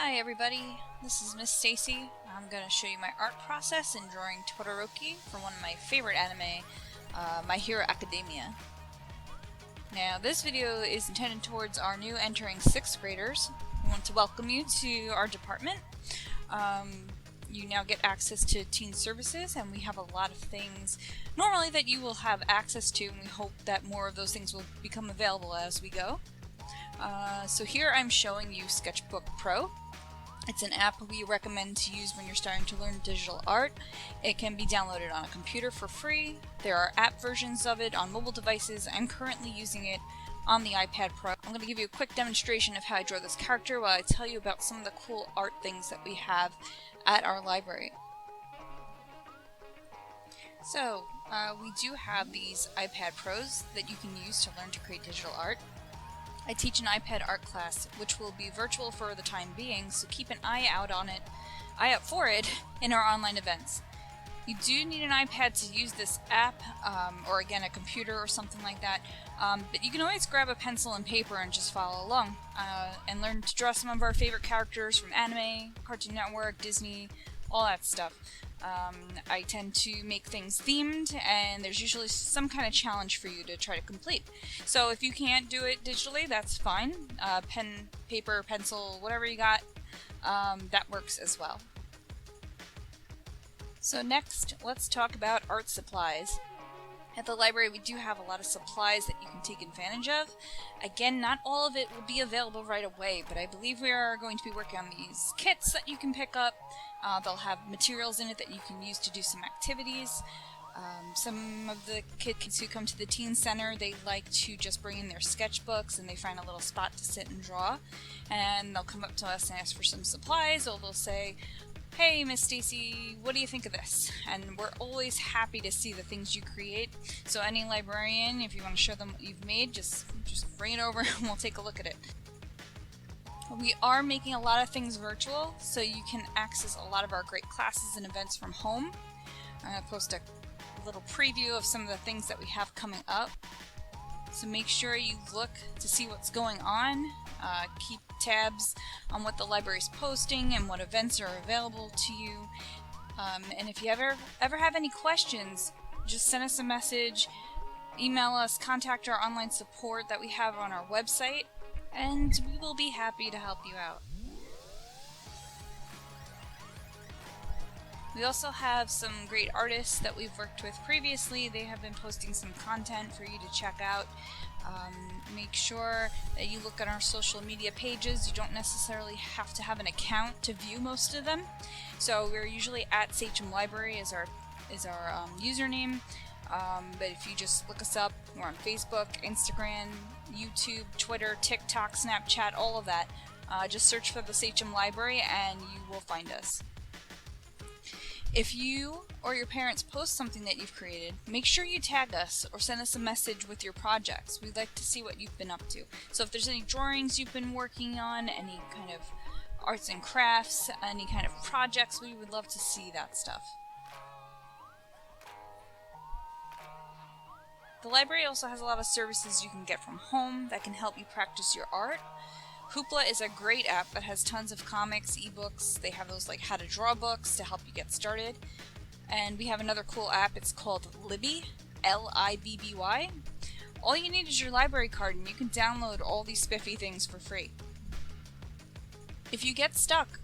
Hi everybody, this is Miss Stacy. I'm going to show you my art process in drawing Todoroki from one of my favorite anime, My Hero Academia. Now this video is intended towards our new entering 6th graders. We want to welcome you to our department. You now get access to teen services, and we have a lot of things normally that you will have access to, and we hope that more of those things will become available as we go. So here I'm showing you Sketchbook Pro. It's an app we recommend to use when you're starting to learn digital art. It can be downloaded on a computer for free. There are app versions of it on mobile devices. I'm currently using it on the iPad Pro. I'm going to give you a quick demonstration of how I draw this character while I tell you about some of the cool art things that we have at our library. So, we do have these iPad Pros that you can use to learn to create digital art. I teach an iPad art class, which will be virtual for the time being, so keep an eye out for it in our online events. You do need an iPad to use this app, or again a computer or something like that, but you can always grab a pencil and paper and just follow along, and learn to draw some of our favorite characters from anime, Cartoon Network, Disney, all that stuff. I tend to make things themed, and there's usually some kind of challenge for you to try to complete. So if you can't do it digitally, that's fine. Pen, paper, pencil, whatever you got, that works as well. So next, let's talk about art supplies. At the library, we do have a lot of supplies that you can take advantage of. Again, not all of it will be available right away, but I believe we are going to be working on these kits that you can pick up. They'll have materials in it that you can use to do some activities. Some of the kids who come to the teen center, they like to just bring in their sketchbooks and they find a little spot to sit and draw. And they'll come up to us and ask for some supplies, or they'll say, "Hey, Miss Stacy, what do you think of this?" And we're always happy to see the things you create. So any librarian, if you want to show them what you've made, just bring it over and we'll take a look at it. We are making a lot of things virtual, so you can access a lot of our great classes and events from home. I'm going to post a little preview of some of the things that we have coming up. So make sure you look to see what's going on. Keep tabs on what the library is posting and what events are available to you. And if you ever have any questions, just send us a message, email us, contact our online support that we have on our website, and we will be happy to help you out. We also have some great artists that we've worked with previously. They have been posting some content for you to check out. Make sure that you look at our social media pages. You don't necessarily have to have an account to view most of them. So we're usually at Sachem Library is our username. But if you just look us up, we're on Facebook, Instagram, YouTube, Twitter, TikTok, Snapchat, all of that. Just search for the Sachem Library and you will find us. If you or your parents post something that you've created, make sure you tag us or send us a message with your projects. We'd like to see what you've been up to. So if there's any drawings you've been working on, any kind of arts and crafts, any kind of projects, we would love to see that stuff. The library also has a lot of services you can get from home that can help you practice your art. Hoopla is a great app that has tons of comics, ebooks. They have those like how to draw books to help you get started. And we have another cool app, it's called Libby, L-I-B-B-Y. All you need is your library card and you can download all these spiffy things for free. If you get stuck,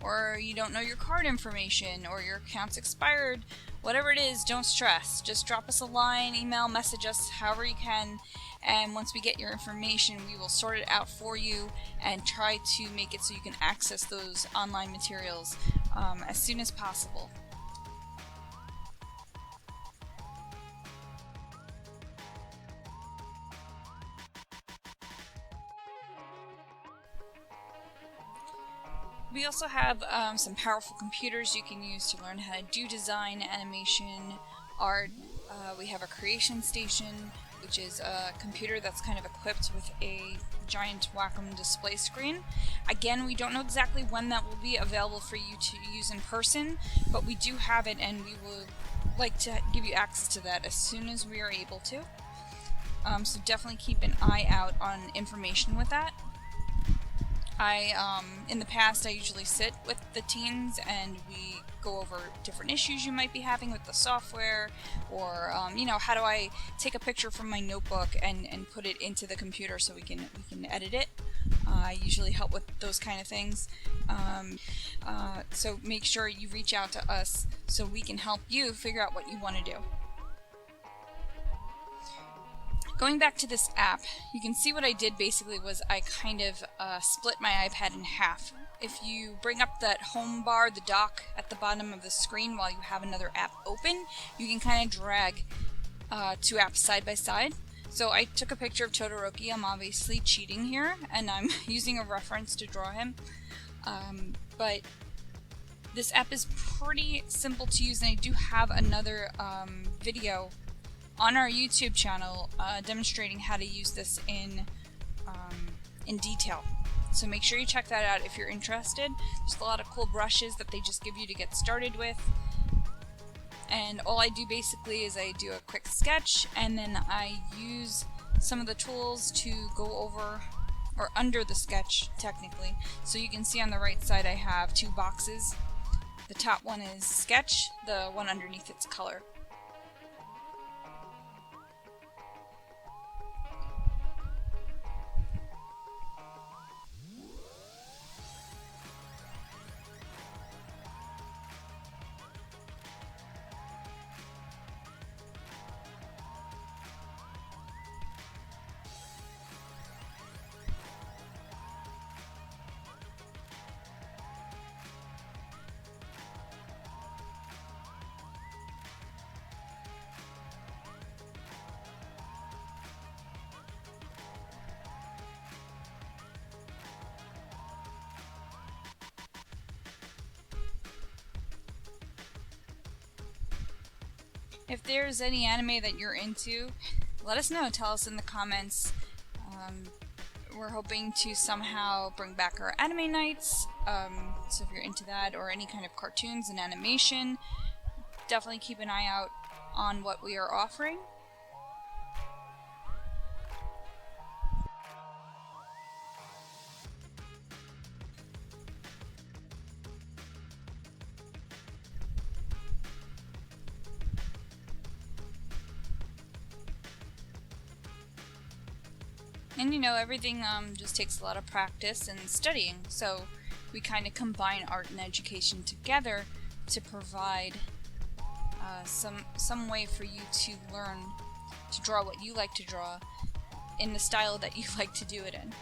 or you don't know your card information, or your account's expired, whatever it is, don't stress. Just drop us a line, email, message us, however you can, and once we get your information, we will sort it out for you and try to make it so you can access those online materials as soon as possible. We also have some powerful computers you can use to learn how to do design, animation, art. We have a creation station, which is a computer that's kind of equipped with a giant Wacom display screen. Again, we don't know exactly when that will be available for you to use in person, but we do have it and we would like to give you access to that as soon as we are able to. So definitely keep an eye out on information with that. In the past, I usually sit with the teens and we go over different issues you might be having with the software, or you know, how do I take a picture from my notebook and put it into the computer so we can edit it. I usually help with those kind of things. So make sure you reach out to us so we can help you figure out what you want to do. Going back to this app, you can see what I did basically was I kind of split my iPad in half. If you bring up that home bar, the dock at the bottom of the screen while you have another app open, you can kind of drag two apps side by side. So I took a picture of Todoroki. I'm obviously cheating here, and I'm using a reference to draw him. But this app is pretty simple to use, and I do have another video on our YouTube channel demonstrating how to use this in detail. So make sure you check that out if you're interested. There's a lot of cool brushes that they just give you to get started with. And all I do basically is I do a quick sketch, and then I use some of the tools to go over or under the sketch technically. So you can see on the right side I have two boxes. The top one is sketch, the one underneath it's color. If there's any anime that you're into, let us know. Tell us in the comments. We're hoping to somehow bring back our anime nights. So if you're into that or any kind of cartoons and animation, definitely keep an eye out on what we are offering. And you know, everything just takes a lot of practice and studying, so we kind of combine art and education together to provide some way for you to learn to draw what you like to draw in the style that you like to do it in.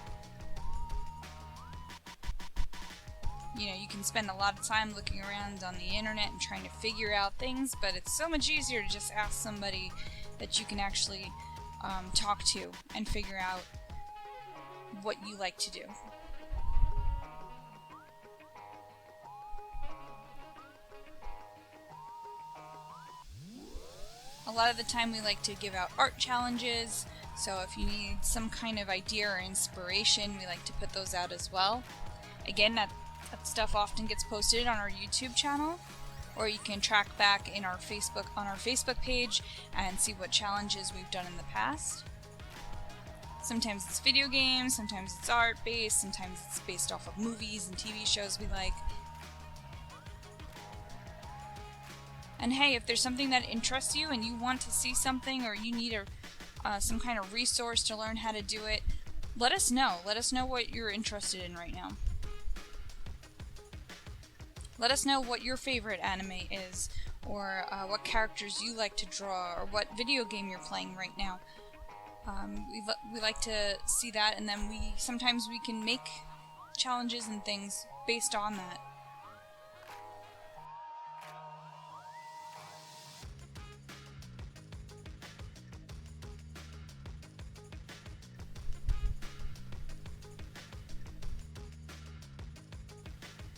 You know, you can spend a lot of time looking around on the internet and trying to figure out things, but it's so much easier to just ask somebody that you can actually talk to and figure out what you like to do. A lot of the time we like to give out art challenges, so if you need some kind of idea or inspiration, we like to put those out as well. Again, that stuff often gets posted on our YouTube channel, or you can track back in our on our Facebook page and see what challenges we've done in the past. Sometimes it's video games, sometimes it's art-based, sometimes it's based off of movies and TV shows we like. And hey, if there's something that interests you and you want to see something, or you need some kind of resource to learn how to do it, let us know. Let us know what you're interested in right now. Let us know what your favorite anime is, or what characters you like to draw, or what video game you're playing right now. We like to see that, and then sometimes we can make challenges and things based on that.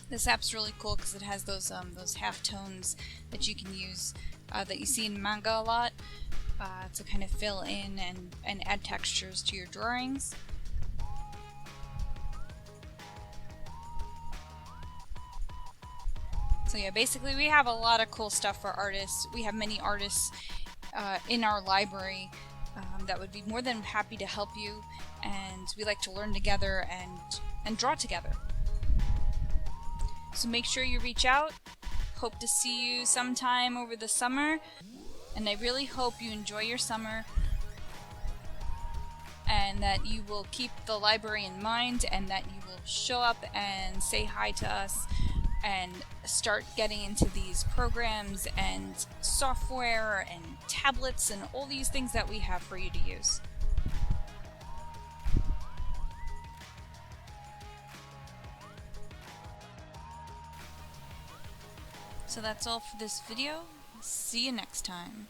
This app's really cool because it has those half tones that you can use that you see in manga a lot to kind of fill in and add textures to your drawings. So yeah, basically we have a lot of cool stuff for artists. We have many artists in our library that would be more than happy to help you, and we like to learn together and draw together. So make sure you reach out. Hope to see you sometime over the summer, and I really hope you enjoy your summer and that you will keep the library in mind, and that you will show up and say hi to us and start getting into these programs and software and tablets and all these things that we have for you to use. So that's all for this video. See you next time.